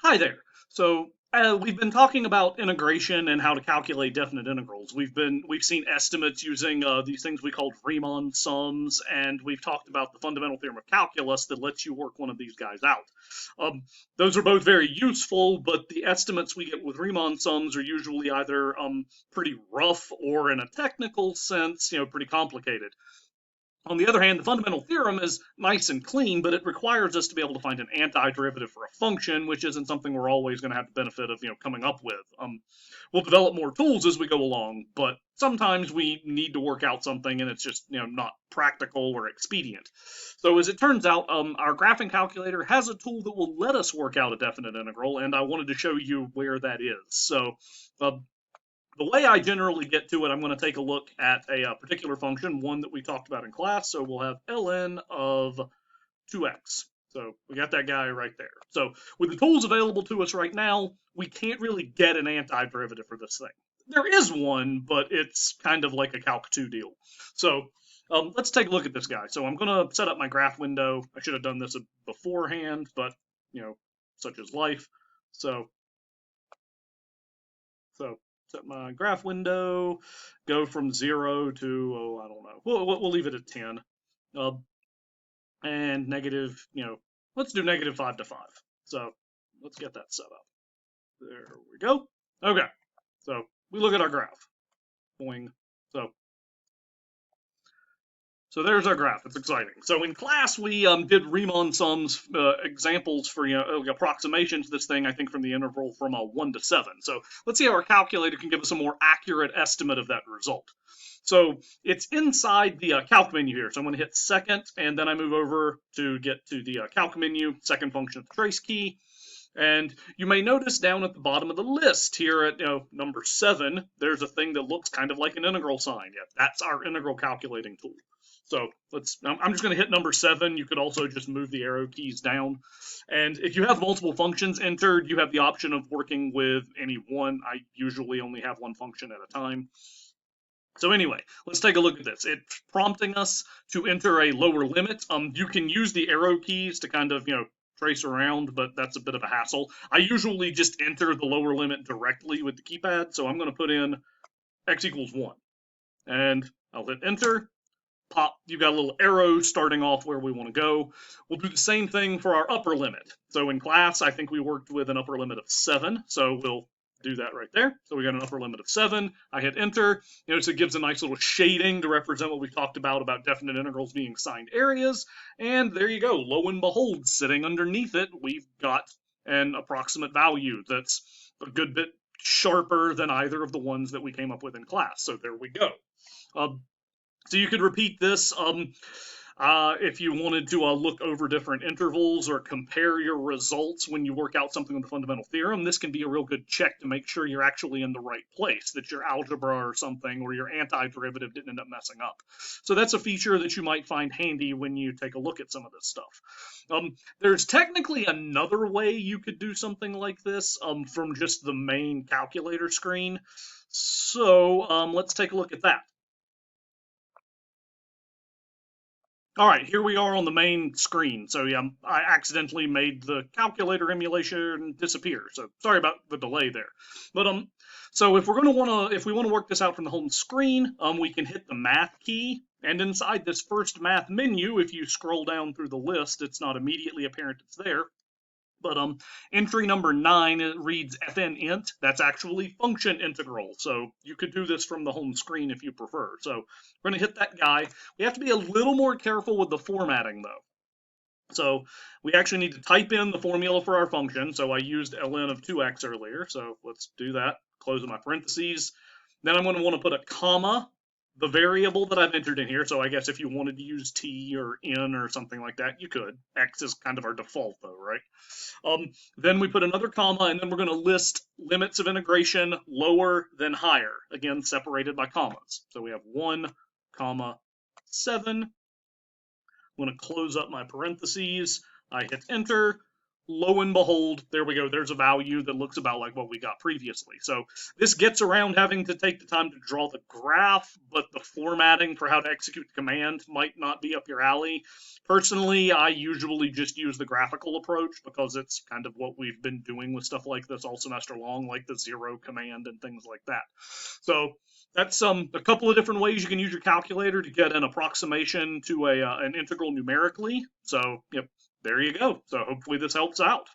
Hi there. So we've been talking about integration and how to calculate definite integrals. We've seen estimates using these things we called Riemann sums, and we've talked about the fundamental theorem of calculus that lets you work one of these guys out. Um, those are both very useful, but the estimates we get with Riemann sums are usually either pretty rough or, in a technical sense, pretty complicated. On the other hand, the fundamental theorem is nice and clean, but it requires us to be able to find an antiderivative for a function, which isn't something we're always going to have the benefit of, coming up with. We'll develop more tools as we go along, but sometimes we need to work out something, and it's just, not practical or expedient. So as it turns out, our graphing calculator has a tool that will let us work out a definite integral, and I wanted to show you where that is. So uh, the way I generally get to it, I'm going to take a look at a particular function, one that we talked about in class. So we'll have ln of 2x. So we got that guy right there. So with the tools available to us right now, we can't really get an antiderivative for this thing. There is one, but it's kind of like a Calc 2 deal. So let's take a look at this guy. So I'm going to set up my graph window. I should have done this beforehand, but, such is life. So set my graph window, go from 0 to, I don't know. We'll leave it at 10. Uh, and negative, let's do negative 5 to 5. So let's get that set up. There we go. Okay. So we look at our graph. Boing. So there's our graph. It's exciting. So in class, we did Riemann sums examples for approximations to this thing, I think, from the interval from 1 to 7. So let's see how our calculator can give us a more accurate estimate of that result. So it's inside the calc menu here. So I'm going to hit second, and then I move over to get to the calc menu, second function of the trace key. And you may notice down at the bottom of the list here at number 7, there's a thing that looks kind of like an integral sign. Yeah, that's our integral calculating tool. So I'm just going to hit number 7. You could also just move the arrow keys down. And if you have multiple functions entered, you have the option of working with any one. I usually only have one function at a time. So anyway, let's take a look at this. It's prompting us to enter a lower limit. You can use the arrow keys to kind of, trace around, but that's a bit of a hassle. I usually just enter the lower limit directly with the keypad. So I'm going to put in x equals 1. And I'll hit enter. Pop, you've got a little arrow starting off where we want to go. We'll do the same thing for our upper limit. So in class, I think we worked with an upper limit of 7. So we'll do that right there. So we got an upper limit of 7. I hit enter. So it gives a nice little shading to represent what we talked about definite integrals being signed areas. And there you go. Lo and behold, sitting underneath it, we've got an approximate value that's a good bit sharper than either of the ones that we came up with in class. So there we go. So you could repeat this if you wanted to look over different intervals or compare your results when you work out something with the fundamental theorem. This can be a real good check to make sure you're actually in the right place, that your algebra or something or your antiderivative didn't end up messing up. So that's a feature that you might find handy when you take a look at some of this stuff. There's technically another way you could do something like this from just the main calculator screen. So let's take a look at that. All right, here we are on the main screen. So yeah, I accidentally made the calculator emulation disappear. So sorry about the delay there. But so if we want to work this out from the home screen, we can hit the math key. And inside this first math menu, if you scroll down through the list, it's not immediately apparent it's there. But entry number 9, it reads fn_int. That's actually function integral. So you could do this from the home screen if you prefer. So we're going to hit that guy. We have to be a little more careful with the formatting, though. So we actually need to type in the formula for our function. So I used ln of 2x earlier. So let's do that. Close my parentheses. Then I'm going to want to put a comma, the variable that I've entered in here. So I guess if you wanted to use t or n or something like that, you could. X is kind of our default, though, right? Then we put another comma, and then we're going to list limits of integration lower than higher, again, separated by commas. So we have 1, 7. I'm going to close up my parentheses. I hit enter. lo and behold, there we go. There's a value that looks about like what we got previously. So this gets around having to take the time to draw the graph, but the formatting for how to execute the command might not be up your alley. Personally, I usually just use the graphical approach because it's kind of what we've been doing with stuff like this all semester long, like the zero command and things like that. So that's a couple of different ways you can use your calculator to get an approximation to an integral numerically. So, yep, there you go. So hopefully this helps out.